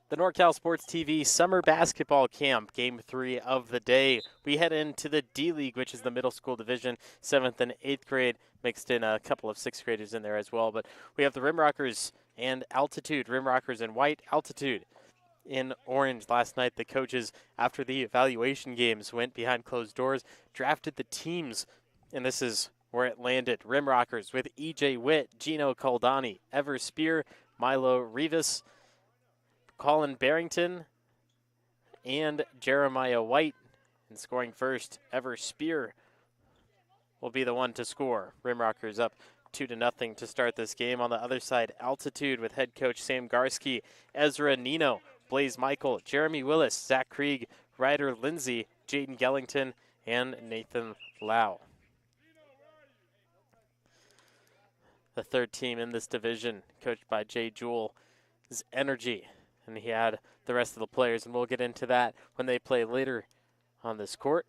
The NorCal Sports TV Summer Basketball Camp, Game 3 of the day. We head into the D-League, which is the middle school division, 7th and 8th grade, mixed in a couple of 6th graders in there as well. But we have the RimRockers and Altitude. RimRockers in white, Altitude in orange. Last night, the coaches, after the evaluation games, went behind closed doors, drafted the teams, and this is where it landed. RimRockers with E.J. Witt, Gino Caldani, Ever Spear, Milo Rivas, Colin Barrington, and Jeremiah White. And scoring first, Ever Spear will be the one to score. RimRockers up 2-0 to start this game. On the other side, Altitude with head coach Sam Garski, Ezra Nino, Blaze Michael, Jeremy Willis, Zach Krieg, Ryder Lindsay, Jaden Gellington, and Nathan Lau. The third team in this division, coached by Jay Jewell, is Energy. And he had the rest of the players, and we'll get into that when they play later on this court.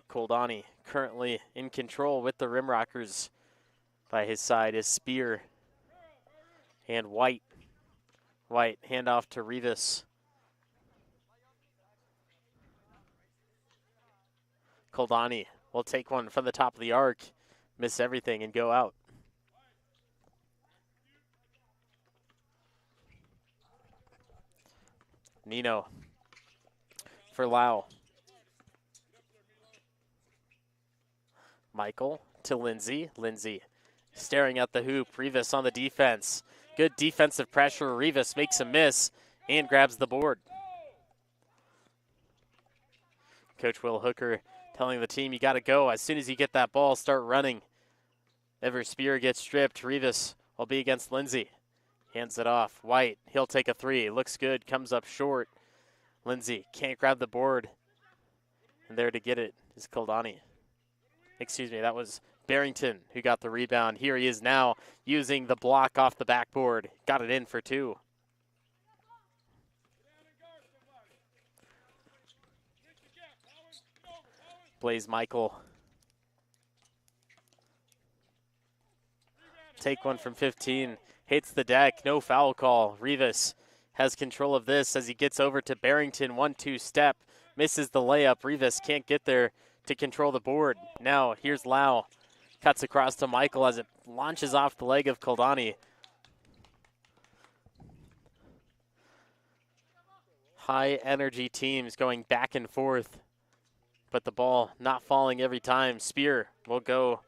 Koldani currently in control with the RimRockers. By his side is Spear and White. White, handoff to Rivas. Koldani will take one from the top of the arc, miss everything, and go out. Nino for Lau. Michael to Lindsay. Lindsay staring at the hoop. Rivas on the defense. Good defensive pressure. Rivas makes a miss and grabs the board. Coach Will Hooker telling the team, you got to go. As soon as you get that ball, start running. Ever Spear gets stripped. Rivas will be against Lindsay. Hands it off. White, he'll take a three. Looks good, comes up short. Lindsay can't grab the board. And there to get it is Koldani. Excuse me, that was Barrington who got the rebound. Here he is now using the block off the backboard. Got it in for two. Blaze Michael. Take one from 15. Hits the deck, no foul call. Rivas has control of this as he gets over to Barrington. 1-2 step, misses the layup. Rivas can't get there to control the board. Now here's Lau. Cuts across to Michael as it launches off the leg of Koldani. High energy teams going back and forth, but the ball not falling every time. Spear will go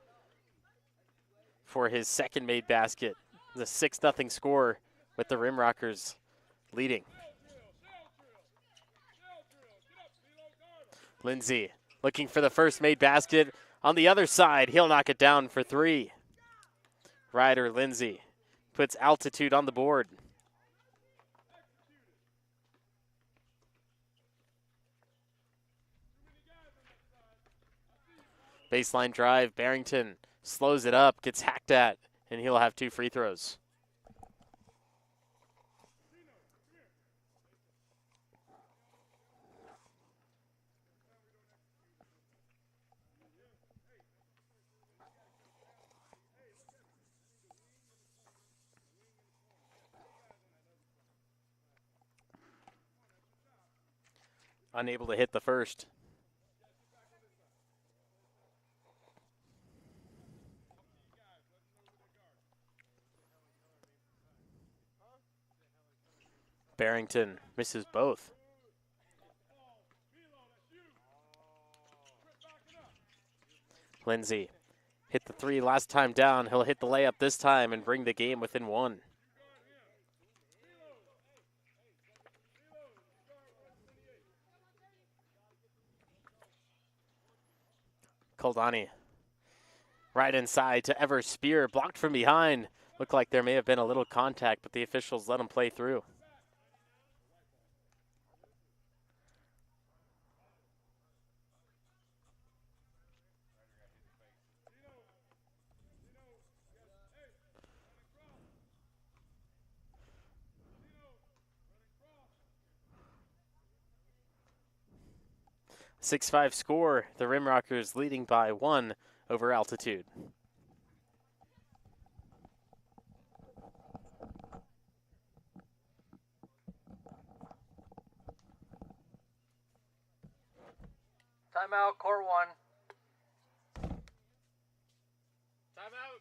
for his second made basket. The 6-0 score with the RimRockers leading. Lindsay looking for the first made basket on the other side. He'll knock it down for three. Ryder Lindsay puts Altitude on the board. Baseline drive, Barrington slows it up, gets hacked at, and he'll have two free throws. Unable to hit the first. Barrington misses both. Lindsay hit the three last time down. He'll hit the layup this time and bring the game within one. Koldani right inside to Ever Spear, blocked from behind. Looked like there may have been a little contact, but the officials let him play through. A 6-5 score. The RimRockers leading by 1 over Altitude. Timeout, court 1. Timeout.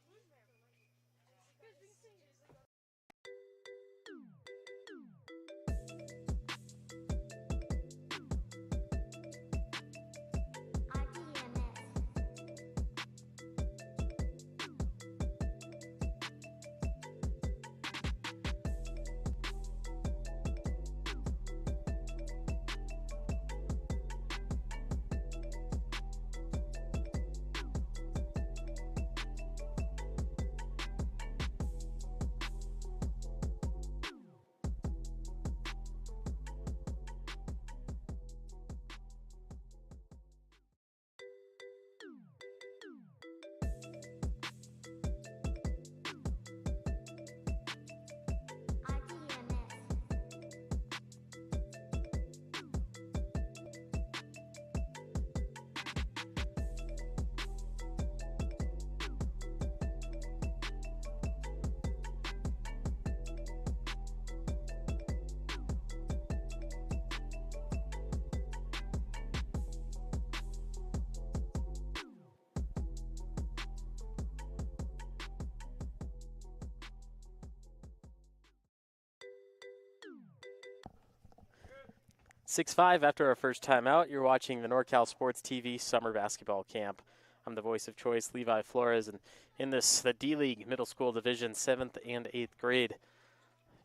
(6-5) after our first timeout. You're watching the NorCal Sports TV Summer Basketball Camp. I'm the voice of choice, Levi Flores, and in this, the D-League Middle School Division, 7th and 8th grade,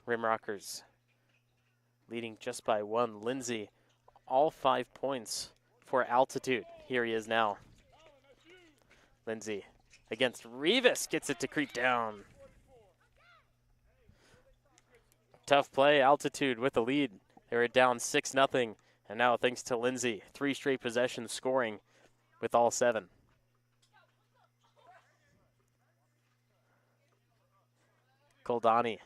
RimRockers leading just by 1. Lindsay, all 5 points for Altitude. Here he is now. Lindsay against Rivas, gets it to creep down. Tough play, Altitude with the lead. They were down 6-0, and now thanks to Lindsay, 3 straight possessions scoring with all 7. Goldani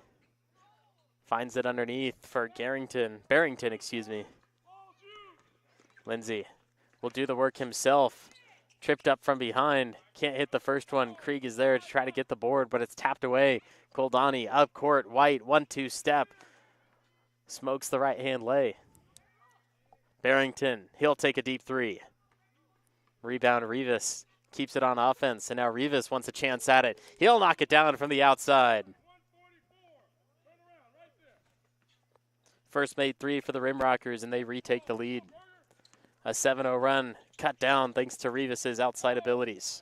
finds it underneath for Barrington, excuse me. Lindsay will do the work himself. Tripped up from behind, can't hit the first one. Krieg is there to try to get the board, but it's tapped away. Goldani up court, White, 1-2 step. Smokes the right-hand lay. Barrington, he'll take a deep 3. Rebound, Rivas keeps it on offense, and now Rivas wants a chance at it. He'll knock it down from the outside. First made 3 for the RimRockers, and they retake the lead. A 7-0 run cut down thanks to Rivas' outside abilities.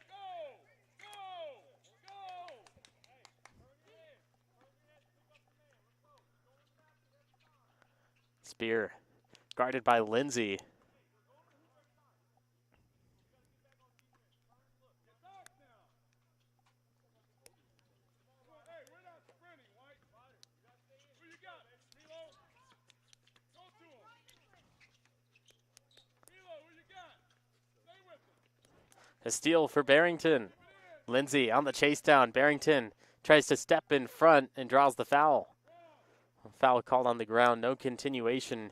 Spear guarded by Lindsay. A steal for Barrington. Lindsay on the chase down. Barrington tries to step in front and draws the foul. Foul called on the ground, no continuation.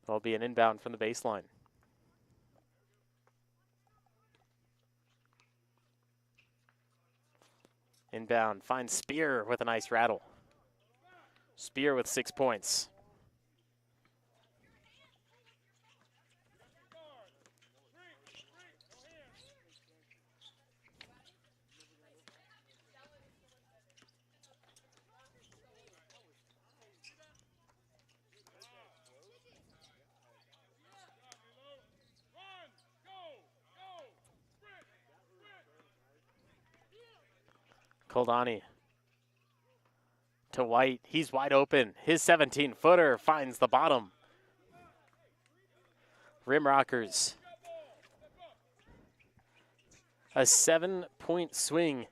It'll be an inbound from the baseline. Inbound, finds Spear with a nice rattle. Spear with 6 points. Goldani to White. He's wide open. His 17-footer finds the bottom. RimRockers. A 7-point swing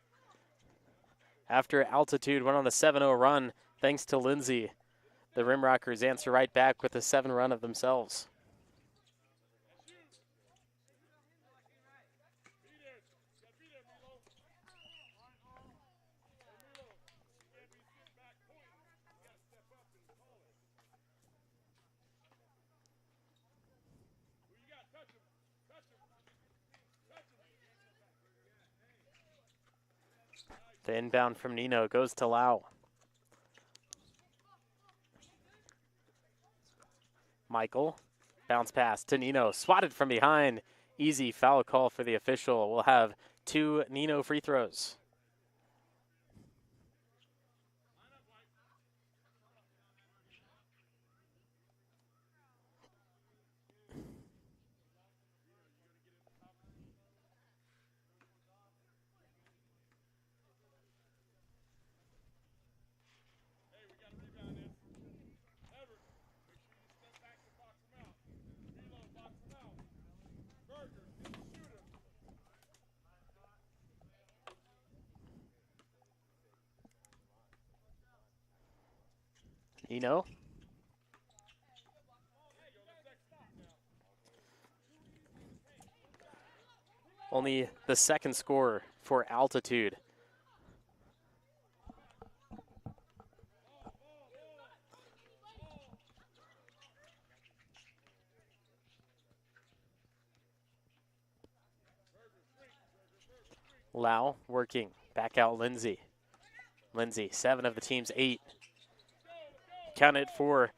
after Altitude went on a 7-0 run thanks to Lindsay. The RimRockers answer right back with a 7 run of themselves. The inbound from Nino goes to Lau. Michael Bounce pass to Nino, swatted from behind. Easy foul call for the official. We'll have 2 Nino free throws. Nino. Only the second score for Altitude. Lau working. Back out Lindsay. Lindsay, 7 of the team's 8. Counted for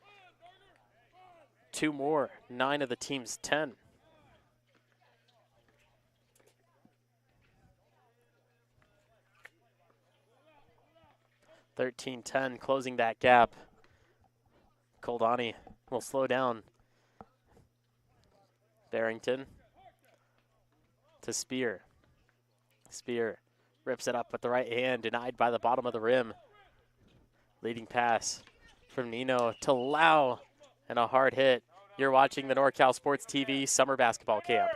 2 more. 9 of the team's 10. (13-10), closing that gap. Koldani will slow down. Barrington to Spear. Spear rips it up with the right hand, denied by the bottom of the rim. Leading pass from Nino to Lau, and a hard hit. You're watching the NorCal Sports TV Summer Basketball Camp.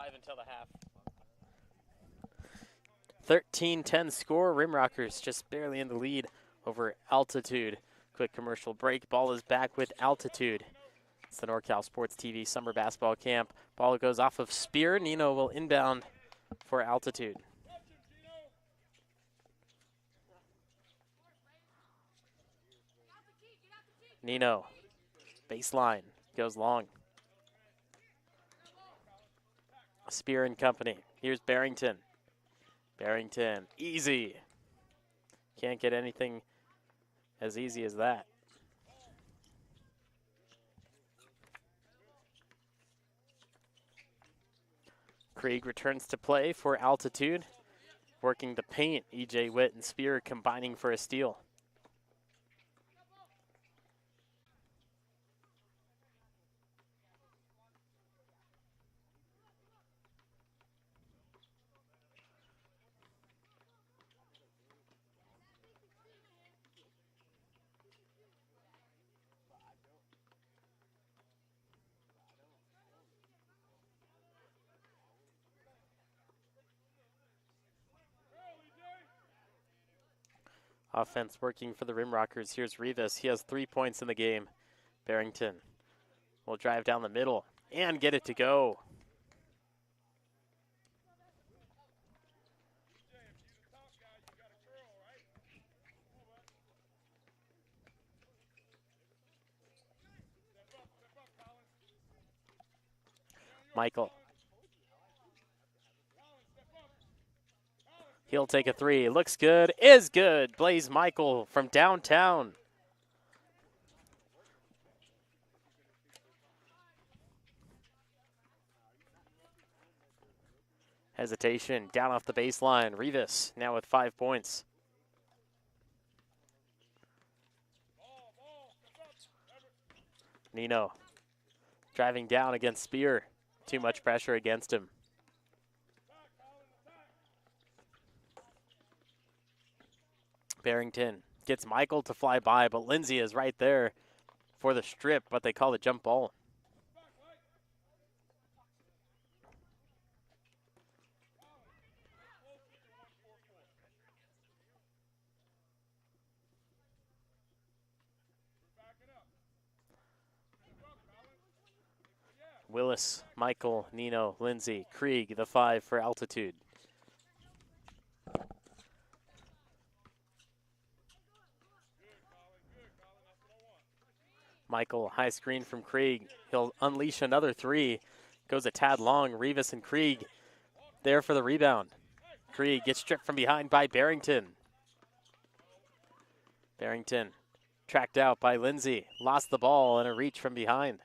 5 until the half. 13-10 score. RimRockers just barely in the lead over Altitude. Quick commercial break. Ball is back with Altitude. It's the NorCal Sports TV Summer Basketball Camp. Ball goes off of Spear. Nino will inbound for Altitude. Nino, baseline, goes long. Spear and company. Here's Barrington. Barrington, easy. Can't get anything as easy as that. Krieg returns to play for Altitude. Working the paint, E.J. Witt and Spear combining for a steal. Offense working for the RimRockers. Here's Rivas. He has 3 points in the game. Barrington will drive down the middle and get it to go. Michael. He'll take a three. Looks good. Is good. Blaze Michael from downtown. Hesitation. Down off the baseline. Rivas now with 5 points. Nino driving down against Spear. Too much pressure against him. Barrington gets Michael to fly by, but Lindsay is right there for the strip, but they call it jump ball. Willis, Michael, Nino, Lindsay, Krieg, the 5 for Altitude. Michael, high screen from Krieg. He'll unleash another 3. Goes a tad long. Rivas and Krieg there for the rebound. Krieg gets stripped from behind by Barrington. Barrington tracked out by Lindsay. Lost the ball and a reach from behind.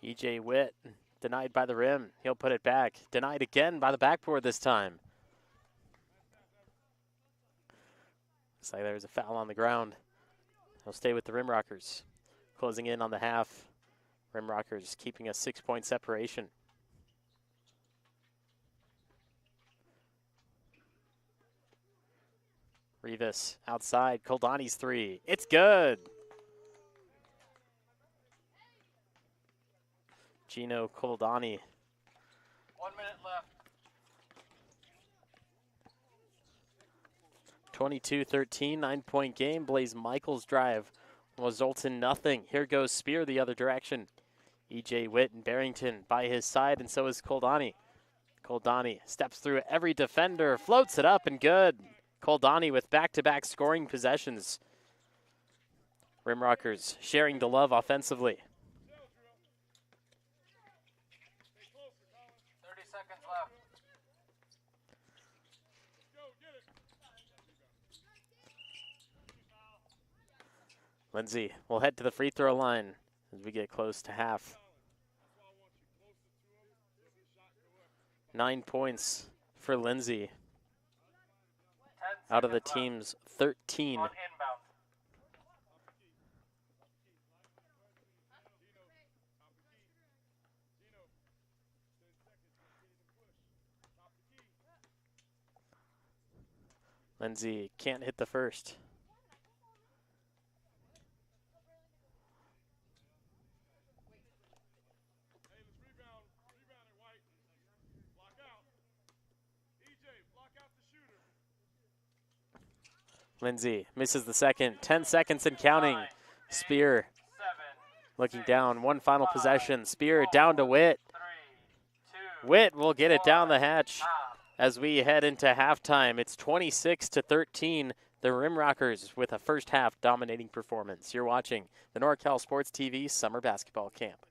E.J. Witt denied by the rim. He'll put it back. Denied again by the backboard this time. Looks like there's a foul on the ground. He'll stay with the RimRockers. Closing in on the half. RimRockers keeping a 6-point separation. Rivas outside. Koldani's 3. It's good. Gino Koldani. 1 minute left. 22-13, 9-point game. Blaze Michael's drive results in nothing. Here goes Spear the other direction. E.J. Witt and Barrington by his side, and so is Koldani. Koldani steps through every defender, floats it up, and good. Koldani with back-to-back scoring possessions. RimRockers sharing the love offensively. 30 seconds left. Lindsay will head to the free throw line as we get close to half. 9 points for Lindsay 10 out of the seconds left. team's 13. On inbound. Lindsay can't hit the first. Lindsay misses the second. 10 seconds and counting. 9, Spear 8, 7, looking 6, down. One final 5, possession. Spear 4, down to Witt. 3, 2, Witt will get it down the 1, hatch half. as we head into halftime. It's 26-13. The RimRockers with a first half dominating performance. You're watching the NorCal Sports TV Summer Basketball Camp.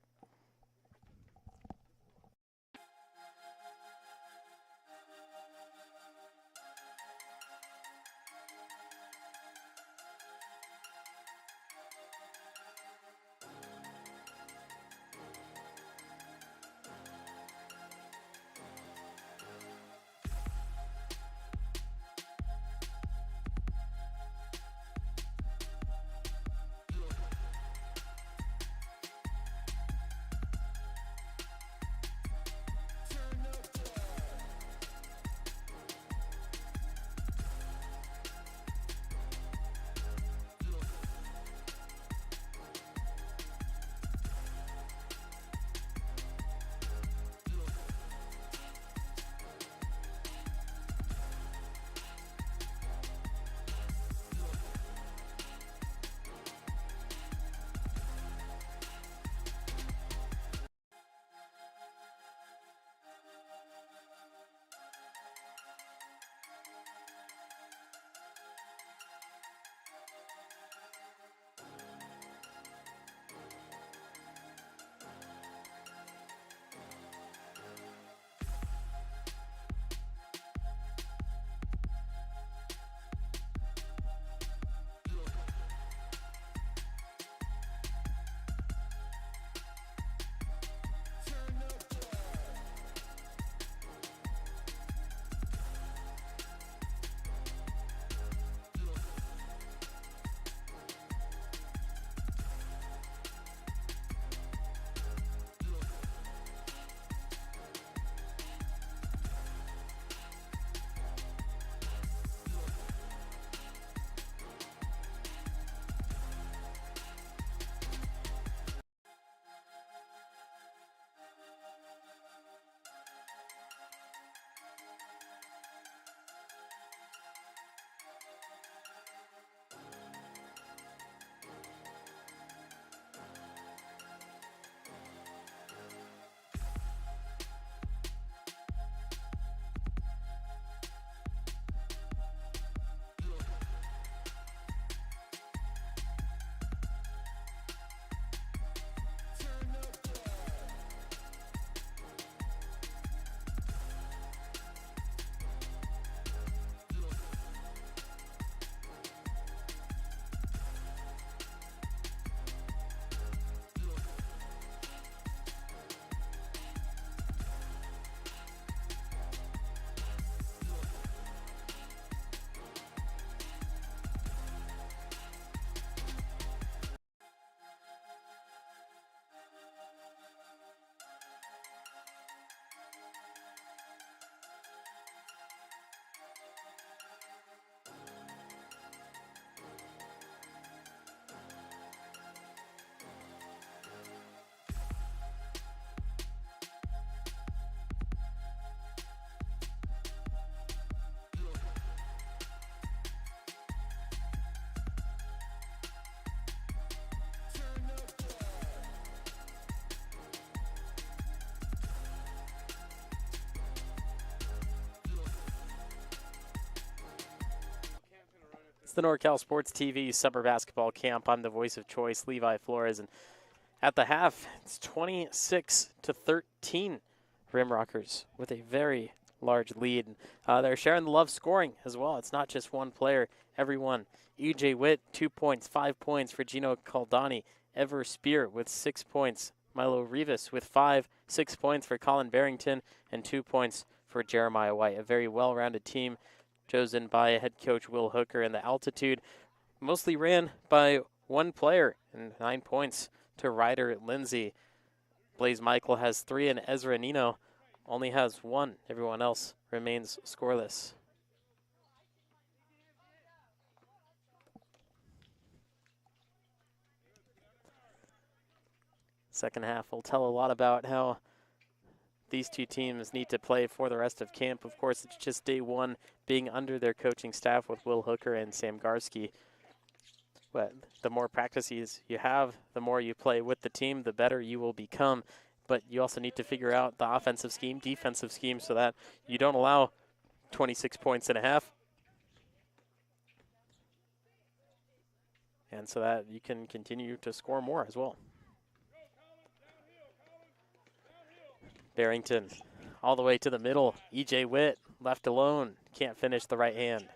The NorCal Sports TV Summer Basketball Camp. I'm the voice of choice, Levi Flores, and at the half, it's 26-13. RimRockers with a very large lead. They're sharing the love scoring as well. It's not just one player, everyone. EJ Witt, 2 points, 5 points for Gino Caldani. Ever Spear with 6 points. Milo Rivas with 5, 6 points for Colin Barrington, and 2 points for Jeremiah White. A very well-rounded team chosen by head coach Will Hooker, and the altitude mostly ran by one player, and 9 points to Ryder Lindsay. Blaze Michael has 3, and Ezra Nino only has 1. Everyone else remains scoreless. Second half will tell a lot about how these two teams need to play for the rest of camp. Of course, it's just day one being under their coaching staff with Will Hooker and Sam Garski. But the more practices you have, the more you play with the team, the better you will become. But you also need to figure out the offensive scheme, defensive scheme, so that you don't allow 26 points and a half. And so that you can continue to score more as well. Barrington all the way to the middle. E.J. Witt left alone. Can't finish the right hand.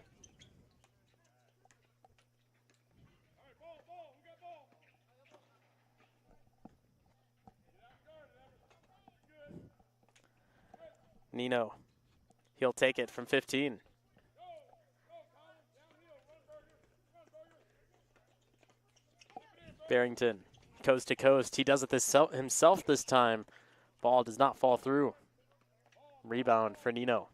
Nino, he'll take it from 15. Barrington, coast to coast. He does it himself this time. Ball does not fall through. Rebound for Nino.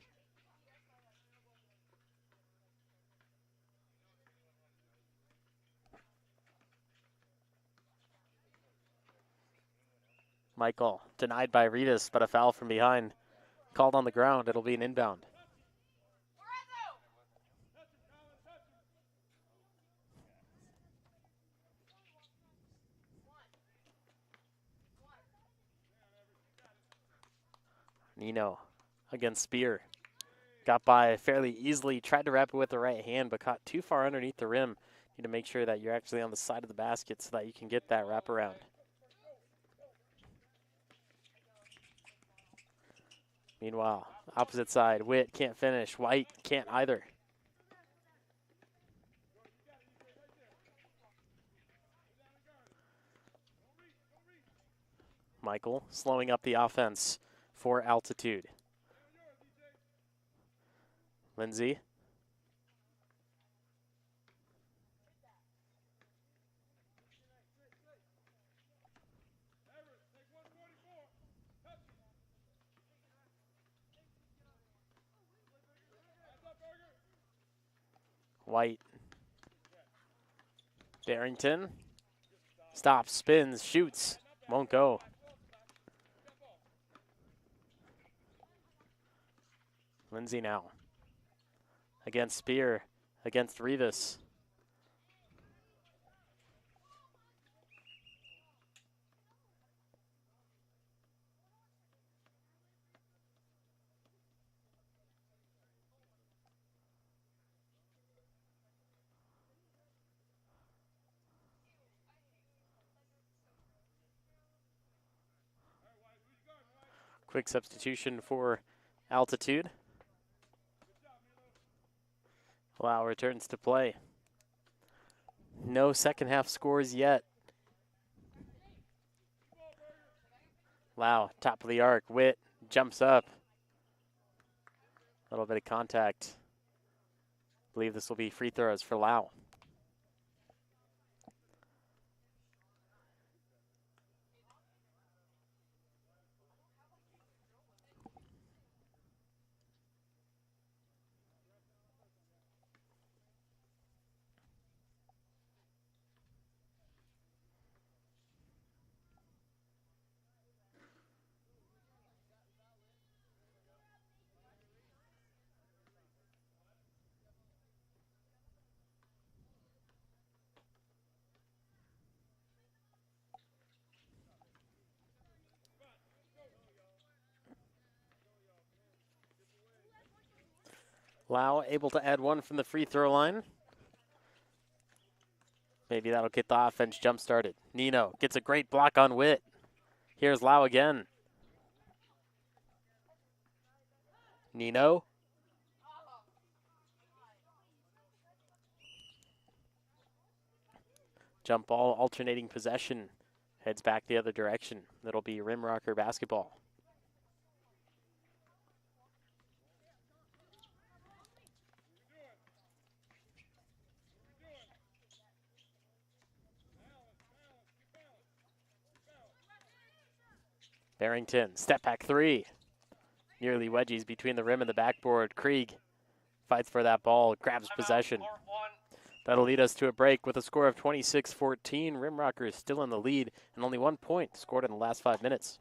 Michael, denied by Rivas, but a foul from behind. Called on the ground. It'll be an inbound. Nino against Spear. Got by fairly easily. Tried to wrap it with the right hand, but caught too far underneath the rim. Need to make sure that you're actually on the side of the basket so that you can get that wraparound. Meanwhile, opposite side, Witt can't finish. White can't either. Michael slowing up the offense for altitude. Lindsay. White. Barrington. Stops, spins, shoots. Won't go. Lindsay now. Against Spear. Against Rivas. Quick substitution for altitude. Lau returns to play. No second half scores yet. Lau, top of the arc. Witt jumps up. A little bit of contact. I believe this will be free throws for Lau. Lau able to add one from the free throw line. Maybe that'll get the offense jump started. Nino gets a great block on Witt. Here's Lau again. Nino. Jump ball, alternating possession. Heads back the other direction. It'll be RimRocker basketball. Barrington, step back three. Nearly wedgies between the rim and the backboard. Krieg fights for that ball, grabs possession. That'll lead us to a break with a score of 26-14. RimRockers still in the lead and only 1 point scored in the last 5 minutes.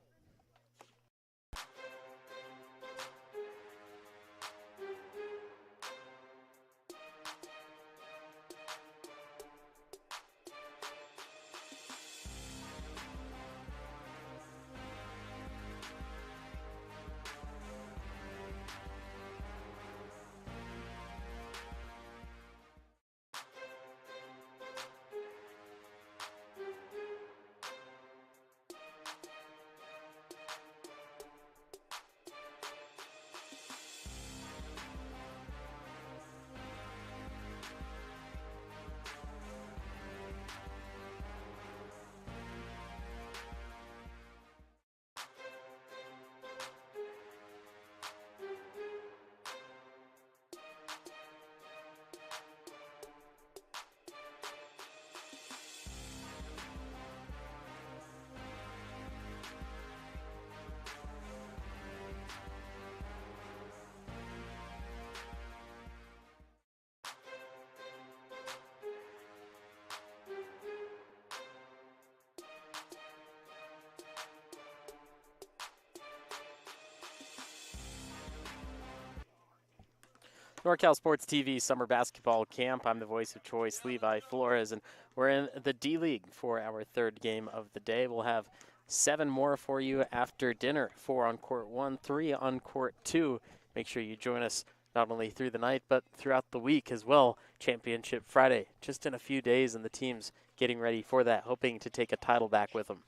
NorCal Sports TV Summer Basketball Camp. I'm the voice of choice, Levi Flores, and we're in the D-League for our third game of the day. We'll have 7 more for you after dinner. 4 on court 1, 3 on court 2. Make sure you join us not only through the night, but throughout the week as well. Championship Friday, just in a few days, and the team's getting ready for that, hoping to take a title back with them.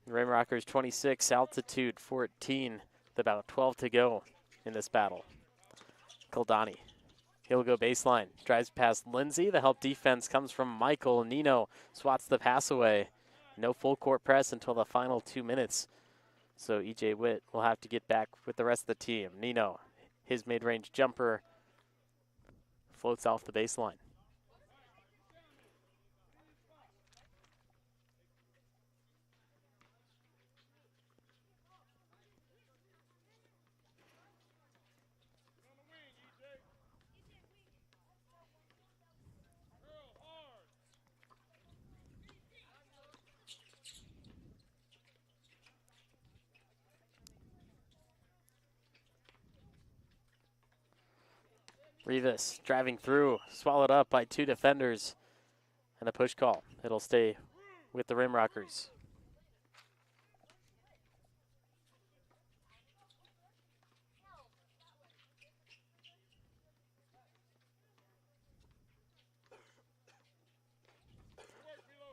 RimRockers 26, Altitude 14, with about 12 to go in this battle. Koldani, he'll go baseline, drives past Lindsay. The help defense comes from Michael. Nino swats the pass away. No full court press until the final 2 minutes. So E.J. Witt will have to get back with the rest of the team. Nino, his mid-range jumper floats off the baseline. Rivas driving through, swallowed up by 2 defenders, and a push call. It'll stay with the RimRockers.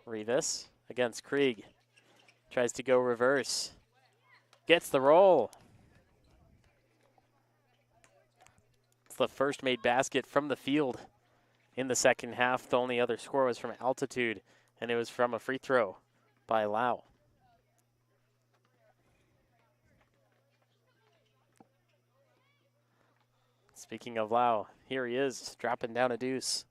Rivas against Krieg. Tries to go reverse. Gets the roll. It's the first made basket from the field in the second half. The only other score was from Altitude, and it was from a free throw by Lau. Speaking of Lau, here he is, dropping down a deuce.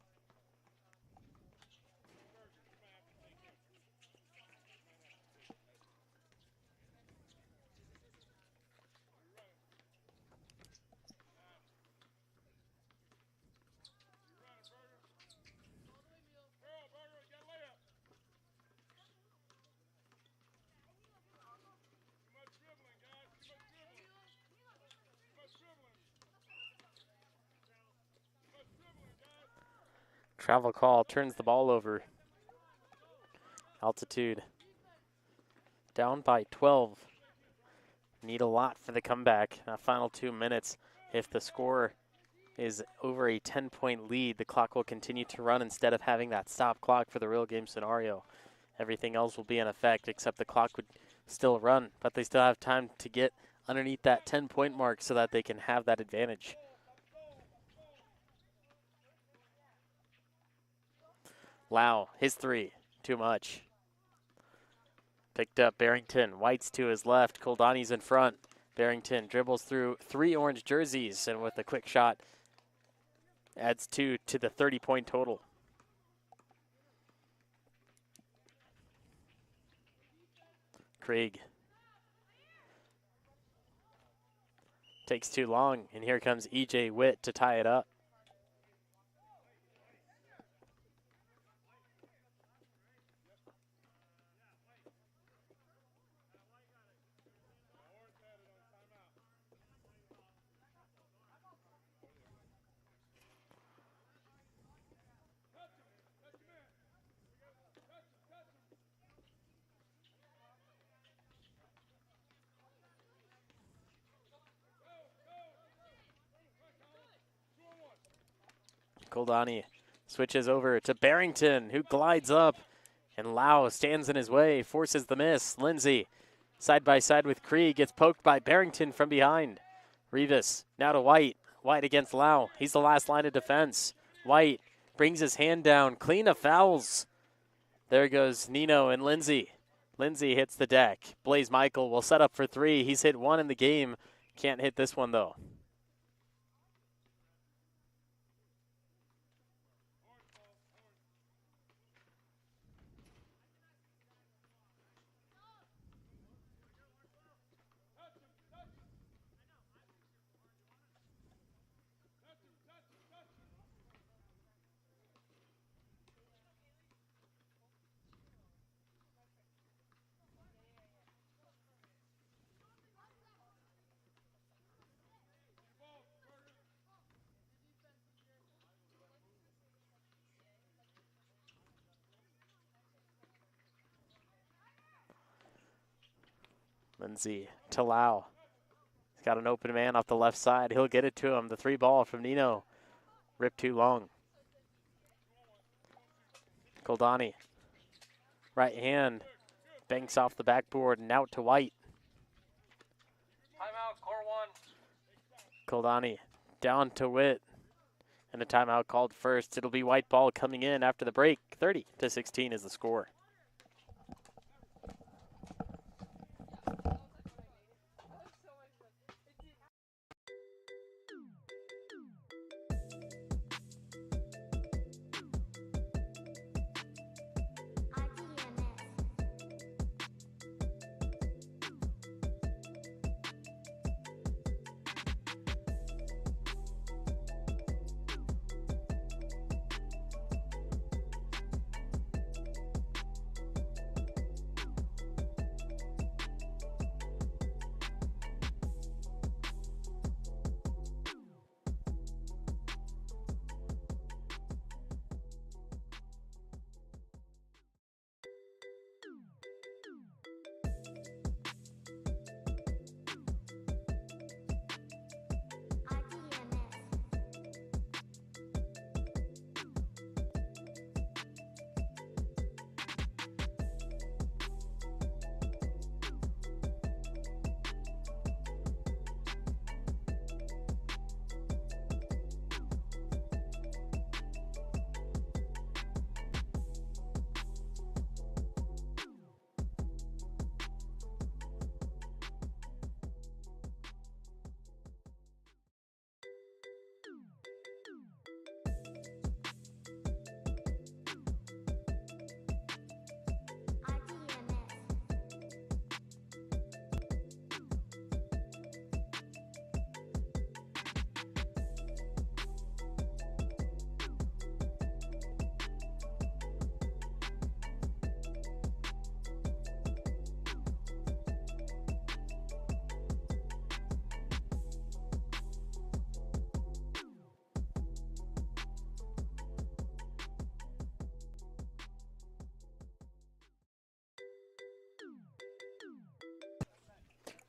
Travel call turns the ball over. Altitude down by 12. Need a lot for the comeback. Final 2 minutes. If the score is over a 10-point lead, the clock will continue to run instead of having that stop clock for the real game scenario. Everything else will be in effect, except the clock would still run, but they still have time to get underneath that 10-point mark so that they can have that advantage. Lau, his 3, too much. Picked up Barrington, White's to his left, Koldani's in front. Barrington dribbles through 3 orange jerseys, and with a quick shot, adds 2 to the 30-point total. Krieg Takes too long, and here comes E.J. Witt to tie it up. Goldani switches over to Barrington, who glides up, and Lau stands in his way, forces the miss. Lindsay, side by side with Krieg, gets poked by Barrington from behind. Rivas now to White. White against Lau. He's the last line of defense. White brings his hand down, clean of fouls. There goes Nino and Lindsay. Lindsay hits the deck. Blaze Michael will set up for three. He's hit one in the game. Can't hit this one, though. Lindsay to Lau. He's got an open man off the left side. He'll get it to him. The three ball from Nino. Ripped too long. Goldani. Right hand. Banks off the backboard and out to White. Timeout, core one. Goldani down to Witt. And a timeout called first. It'll be White ball coming in after the break. 30-16 is the score.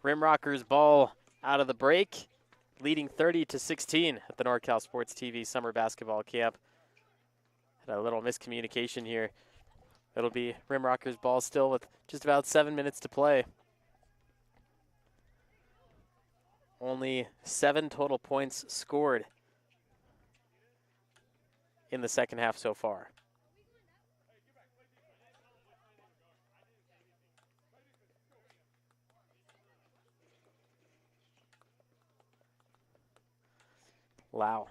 RimRockers ball out of the break, leading 30-16 at the NorCal Sports TV Summer Basketball Camp. Had a little miscommunication here. It'll be RimRockers ball still with just about 7 minutes to play. Only 7 total points scored in the second half so far. Lau.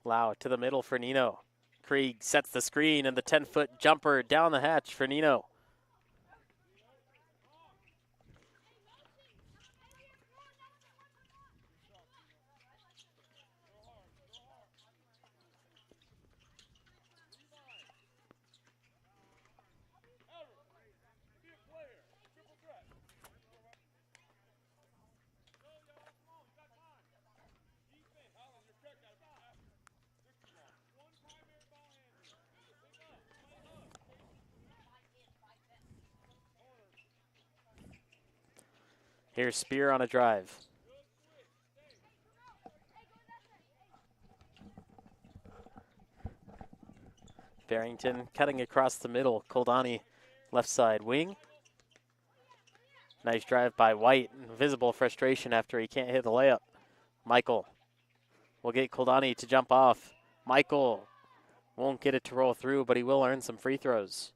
Lau to the middle for Nino. Krieg sets the screen and the 10-foot jumper down the hatch for Nino. Here's Spear on a drive. Barrington cutting across the middle. Koldani left side wing. Nice drive by White. Visible frustration after he can't hit the layup. Michael will get Koldani to jump off. Michael won't get it to roll through, but he will earn some free throws.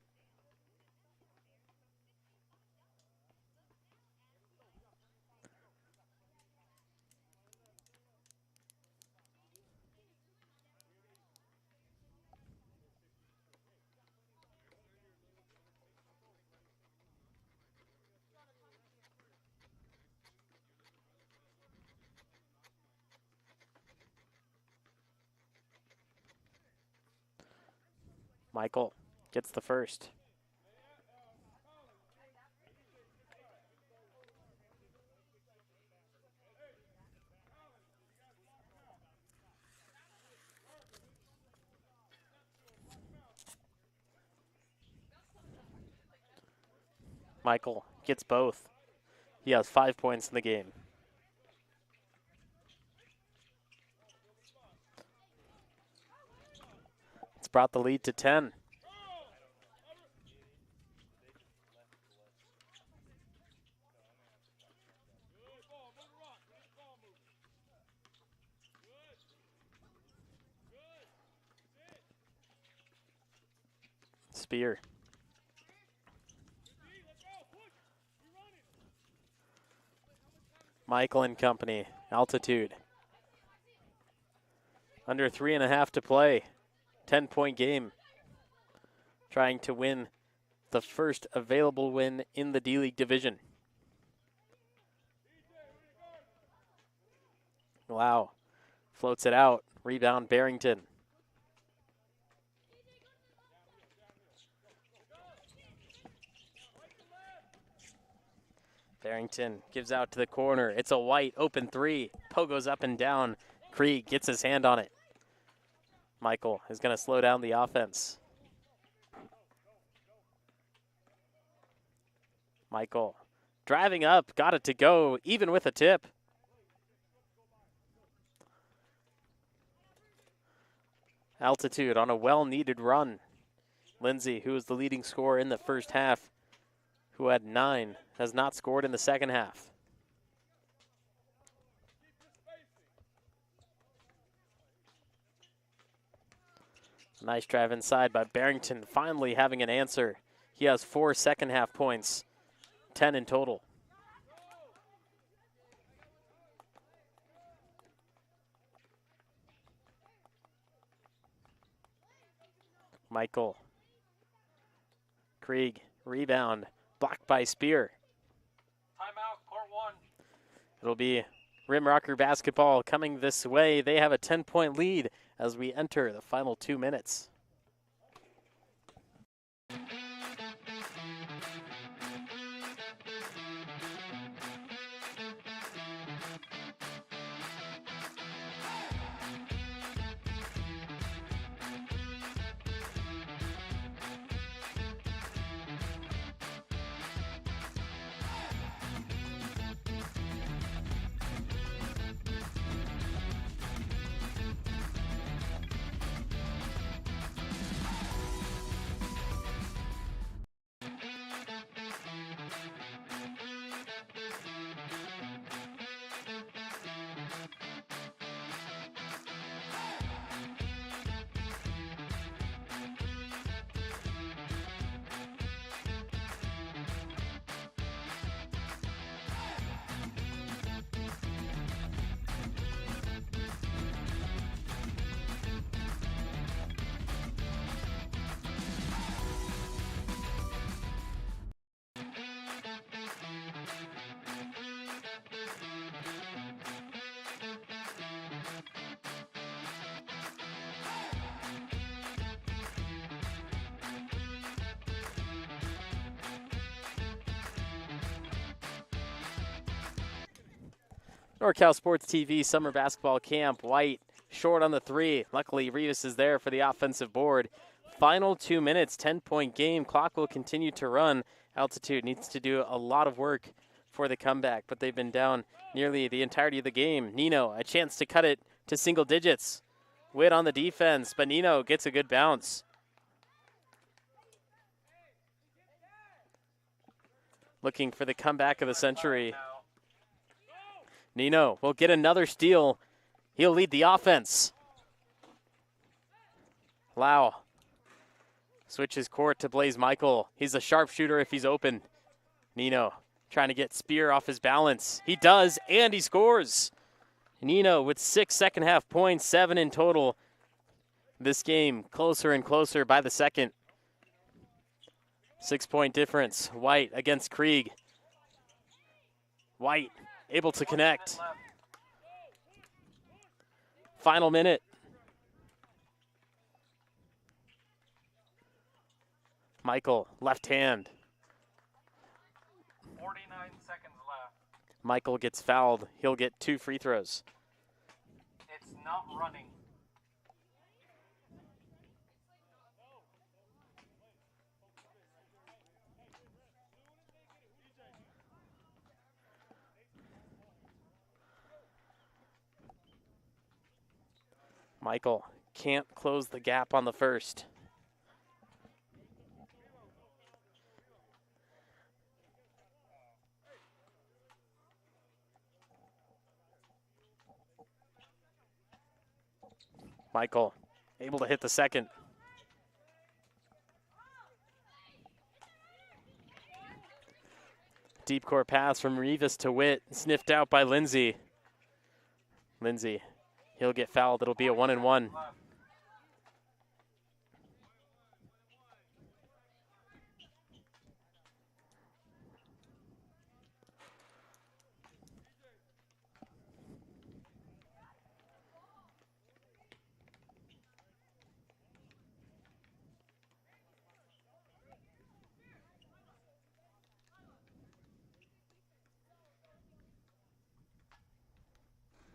Michael gets the first. Michael gets both. He has 5 points in the game. It's brought the lead to 10. Spear. Michael and company. Altitude. Under 3.5 to play. 10-point game. Trying to win the first available win in the D-League division. Wow. Floats it out. Rebound Barrington. Barrington gives out to the corner. It's a White open three. Pogo's up and down. Krieg gets his hand on it. Michael is going to slow down the offense. Michael driving up, got it to go, even with a tip. Altitude on a well-needed run. Lindsay, who was the leading scorer in the first half, who had 9, has not scored in the second half. Nice drive inside by Barrington, finally having an answer. He has 4 second half points, 10 in total. Michael. Krieg, rebound, blocked by Spear. Timeout, court 1. It'll be RimRocker basketball coming this way. They have a 10-point lead as we enter the final 2 minutes. NorCal Sports TV Summer Basketball Camp. White short on the 3. Luckily, Rivas is there for the offensive board. Final 2 minutes, 10-point game. Clock will continue to run. Altitude needs to do a lot of work for the comeback, but they've been down nearly the entirety of the game. Nino, a chance to cut it to single digits. Witt on the defense, but Nino gets a good bounce. Looking for the comeback of the century. Nino will get another steal. He'll lead the offense. Lau switches court to Blaze Michael. He's a sharpshooter if he's open. Nino trying to get Spear off his balance. He does, and he scores. Nino with 6 second-half points, 7 in total. This game closer and closer by the second. 6-point difference. White against Krieg. White able to connect. Final minute. Michael, left hand. 49 seconds left. Michael gets fouled. He'll get 2 free throws. It's not running. Michael can't close the gap on the first. Michael able to hit the second. Deep court pass from Rivas to Witt, sniffed out by Lindsay. Lindsay, he'll get fouled. It'll be a 1-and-1.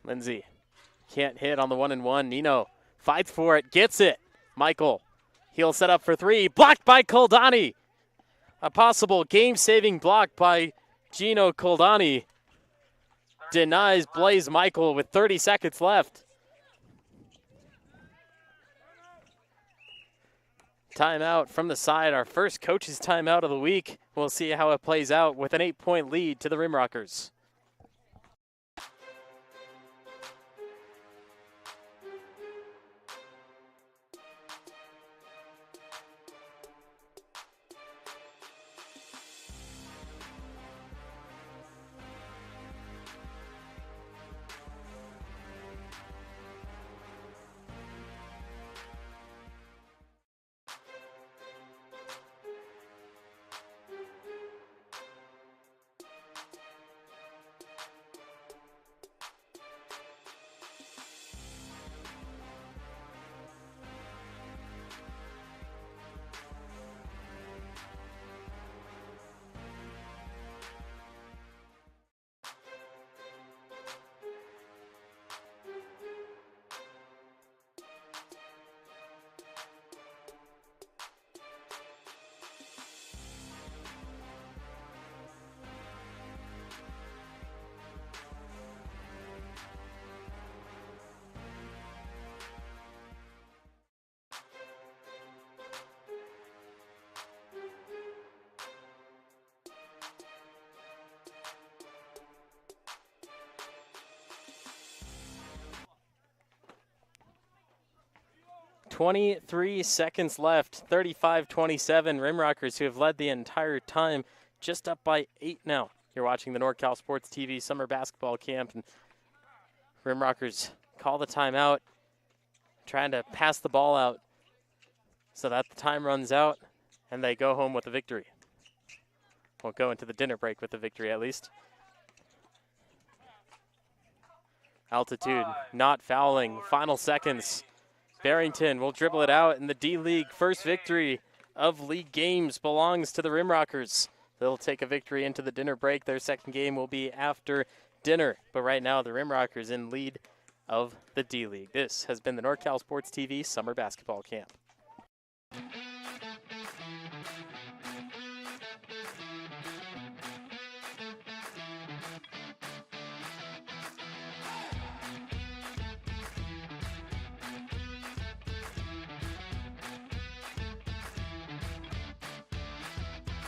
Lindsay can't hit on the 1-and-1. Nino fights for it, gets it. Michael, he'll set up for 3. Blocked by Koldani. A possible game-saving block by Gino Koldani. Denies Blaze Michael with 30 seconds left. Timeout from the side, our first coach's timeout of the week. We'll see how it plays out with an 8-point lead to the RimRockers. .23 seconds left, 35-27. RimRockers, who have led the entire time, just up by 8 now. You're watching the NorCal Sports TV Summer Basketball Camp, and RimRockers call the timeout, trying to pass the ball out so that the time runs out and they go home with a victory. We'll go into the dinner break with a victory at least. Altitude, not fouling, final seconds. Barrington will dribble it out, and the D-League first victory of league games belongs to the RimRockers. They'll take a victory into the dinner break. Their second game will be after dinner. But right now, the RimRockers in lead of the D-League. This has been the NorCal Sports TV Summer Basketball Camp.